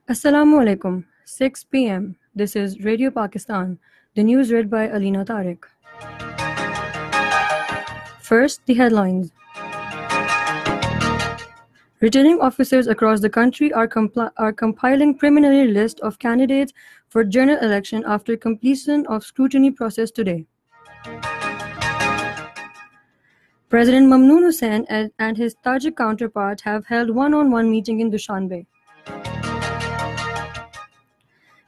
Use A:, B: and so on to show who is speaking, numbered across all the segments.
A: Assalamu alaikum. 6 p.m. This is Radio Pakistan. The news read by Alina Tariq. First, the headlines. Returning officers across the country are compiling preliminary list of candidates for general election after completion of scrutiny process today. President Mamnoon Hussain and his Tajik counterpart have held one-on-one meeting in Dushanbe.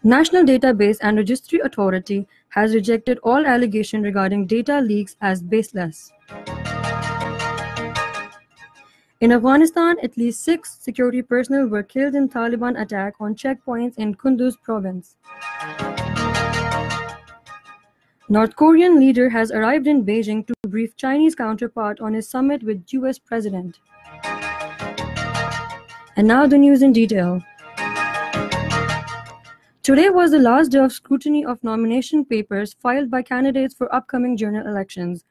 A: National Database and Registry Authority has rejected all allegations regarding data leaks as baseless. In Afghanistan, at least 6 security personnel were killed in Taliban attack on checkpoints in Kunduz province. North Korean leader has arrived in Beijing to brief Chinese counterpart on his summit with US President. And now the news in detail. Today was the last day of scrutiny of nomination papers filed by candidates for upcoming general elections.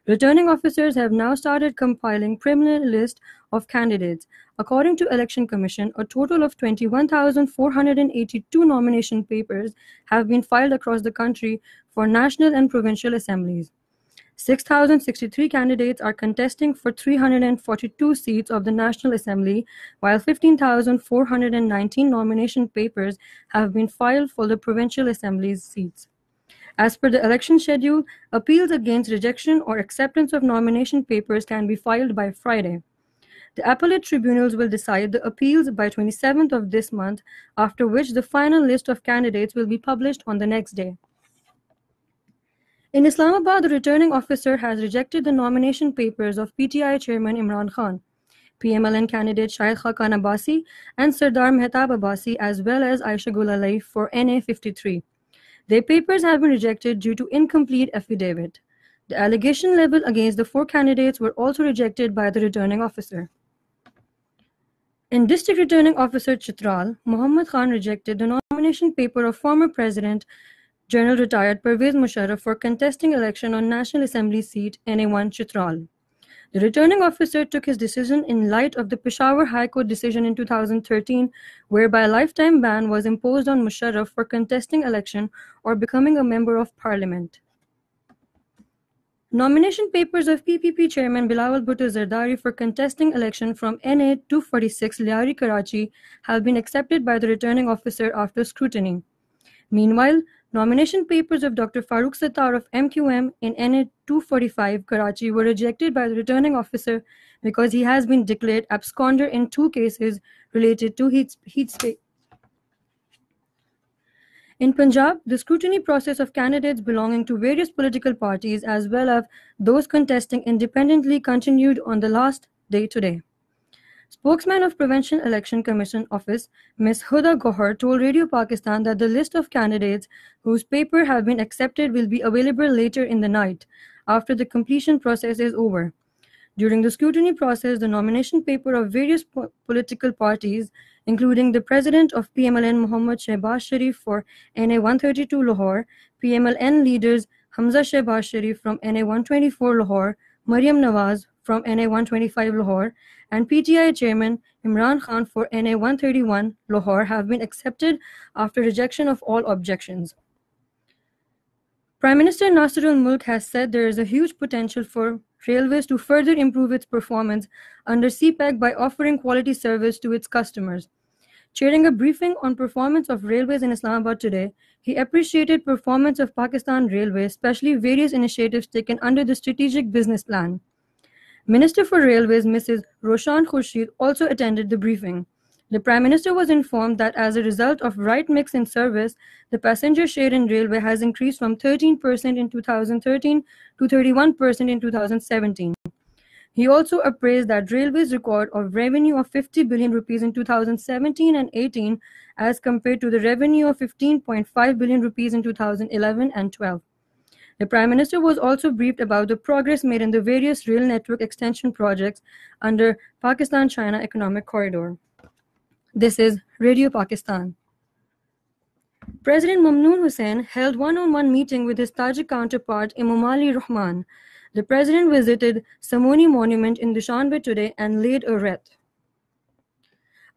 A: Returning officers have now started compiling preliminary list of candidates. According to Election Commission, a total of 21,482 nomination papers have been filed across the country for national and provincial assemblies. 6,063 candidates are contesting for 342 seats of the National Assembly, while 15,419 nomination papers have been filed for the provincial assemblies seats. As per the election schedule, appeals against rejection or acceptance of nomination papers can be filed by Friday. The appellate tribunals will decide the appeals by 27th of this month, after which the final list of candidates will be published on the next day. In Islamabad, the returning officer has rejected the nomination papers of PTI Chairman Imran Khan, PMLN candidate Shahid Khaqan Abbasi, and Sardar Mehtab Abbasi, as well as Aisha Gulalai for NA 53. Their papers have been rejected due to incomplete affidavit. The allegation level against the 4 candidates were also rejected by the returning officer. In District Returning Officer Chitral, Muhammad Khan rejected the nomination paper of former President General retired Pervez Musharraf for contesting election on National Assembly seat NA1 Chitral. The returning officer took his decision in light of the Peshawar High Court decision in 2013, whereby a lifetime ban was imposed on Musharraf for contesting election or becoming a member of parliament. Nomination papers of PPP Chairman Bilawal Bhutto Zardari for contesting election from NA 246 Liari Karachi have been accepted by the returning officer after scrutiny. Meanwhile, nomination papers of Dr. Farooq Sattar of MQM in NA 245 Karachi were rejected by the returning officer because he has been declared absconder in 2 cases related to heat space. In Punjab, the scrutiny process of candidates belonging to various political parties as well as those contesting independently continued on the last day today. Spokesman of Provincial Election Commission Office, Ms. Huda Gohar, told Radio Pakistan that the list of candidates whose paper have been accepted will be available later in the night, after the completion process is over. During the scrutiny process, the nomination paper of various political parties, including the President of PMLN Muhammad Shehbaz Sharif for NA 132 Lahore, PMLN leaders Hamza Shehbaz Sharif from NA 124 Lahore, Maryam Nawaz from NA 125 Lahore, and PTI Chairman Imran Khan for NA 131 Lahore have been accepted after rejection of all objections. Prime Minister Nasrul Mulk has said there is a huge potential for railways to further improve its performance under CPEC by offering quality service to its customers. Chairing a briefing on performance of railways in Islamabad today, he appreciated performance of Pakistan Railways, especially various initiatives taken under the Strategic Business Plan. Minister for Railways Mrs. Roshan Khurshid also attended the briefing. The Prime Minister was informed that as a result of right mix in service, the passenger share in railway has increased from 13% in 2013 to 31% in 2017. He also appraised that railways record of revenue of 50 billion rupees in 2017 and 18 as compared to the revenue of 15.5 billion rupees in 2011 and 12. The Prime Minister was also briefed about the progress made in the various rail network extension projects under Pakistan-China Economic Corridor. This is Radio Pakistan. President Mamnoon Hussain held one-on-one meeting with his Tajik counterpart Emomali Rahman. The president visited Simoni monument in Dushanbe today and laid a wreath.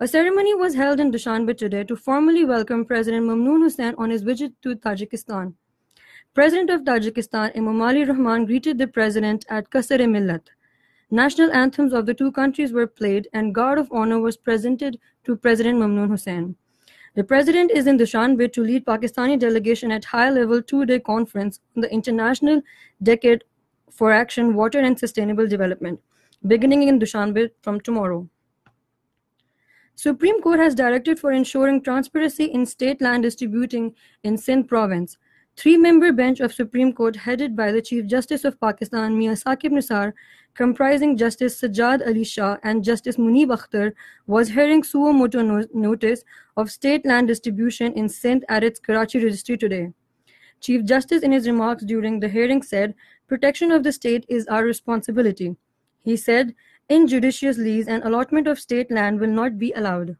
A: A ceremony was held in Dushanbe today to formally welcome President Mamnoon Hussain on his visit to Tajikistan. President of Tajikistan, Emomali Rahman, greeted the president at Kasar-e-Millat. National anthems of the two countries were played and guard of honor was presented to President Mamnoon Hussain. The president is in Dushanbe to lead Pakistani delegation at high-level two-day conference on the International Decade for Action, Water and Sustainable Development, beginning in Dushanbe from tomorrow. Supreme Court has directed for ensuring transparency in state land distributing in Sindh province. Three-member bench of Supreme Court headed by the Chief Justice of Pakistan, Mia Saqib Nisar, comprising Justice Sajjad Ali Shah and Justice Munib Akhtar, was hearing suo motu notice of state land distribution in Sindh at its Karachi Registry today. Chief Justice in his remarks during the hearing said, "Protection of the state is our responsibility." He said, "Injudicious lease and allotment of state land will not be allowed."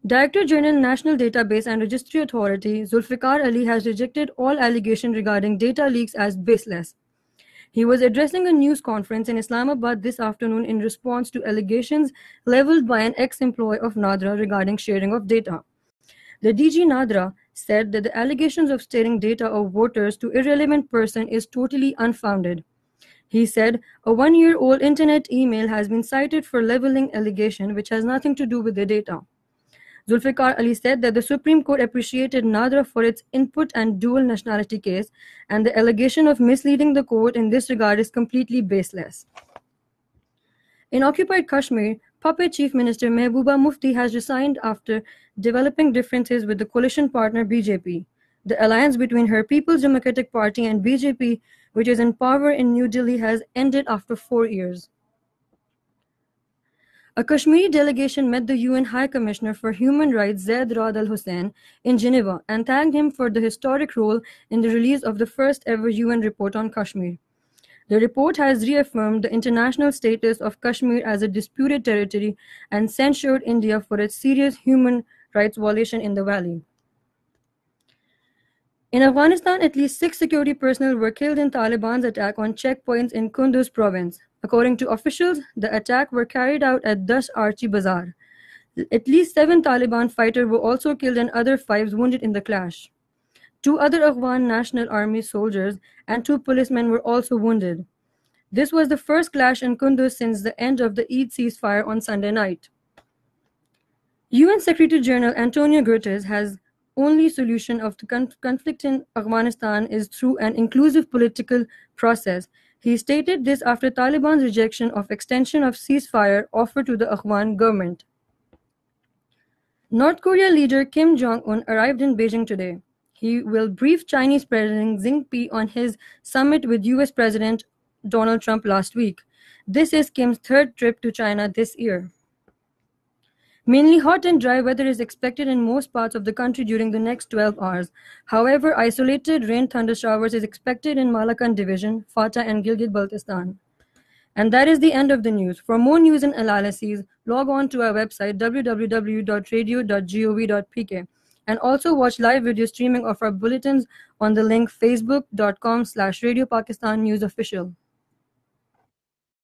A: Director-General National Database and Registry Authority Zulfikar Ali has rejected all allegations regarding data leaks as baseless. He was addressing a news conference in Islamabad this afternoon in response to allegations leveled by an ex-employee of NADRA regarding sharing of data. The DG NADRA said that the allegations of stealing data of voters to irrelevant person is totally unfounded. He said, "A one-year-old internet email has been cited for leveling allegation which has nothing to do with the data." Zulfikar Ali said that the Supreme Court appreciated NADRA for its input and dual nationality case, and the allegation of misleading the court in this regard is completely baseless. In occupied Kashmir, puppet Chief Minister Mehbooba Mufti has resigned after developing differences with the coalition partner BJP. The alliance between her People's Democratic Party and BJP, which is in power in New Delhi, has ended after 4 years. A Kashmiri delegation met the UN High Commissioner for Human Rights Zaid Rad Al Hussein in Geneva and thanked him for the historic role in the release of the first ever UN report on Kashmir. The report has reaffirmed the international status of Kashmir as a disputed territory and censured India for its serious human rights violation in the valley. In Afghanistan, at least 6 security personnel were killed in Taliban's attack on checkpoints in Kunduz province. According to officials, the attack were carried out at Dash Archi Bazaar. At least 7 Taliban fighters were also killed and other 5 wounded in the clash. 2 other Afghan National Army soldiers and 2 policemen were also wounded. This was the first clash in Kunduz since the end of the Eid ceasefire on Sunday night. UN Secretary-General Antonio Guterres has only solution of the conflict in Afghanistan is through an inclusive political process. He stated this after Taliban's rejection of extension of ceasefire offered to the Afghan government. North Korea leader Kim Jong-un arrived in Beijing today. He will brief Chinese President Xi Jinping on his summit with US President Donald Trump last week. This is Kim's 3rd trip to China this year. Mainly hot and dry weather is expected in most parts of the country during the next 12 hours. However, isolated rain thunder showers is expected in Malakand Division, Fatah and Gilgit-Baltistan. And that is the end of the news. For more news and analyses, log on to our website www.radio.gov.pk and also watch live video streaming of our bulletins on the link facebook.com/Radio Pakistan News Official.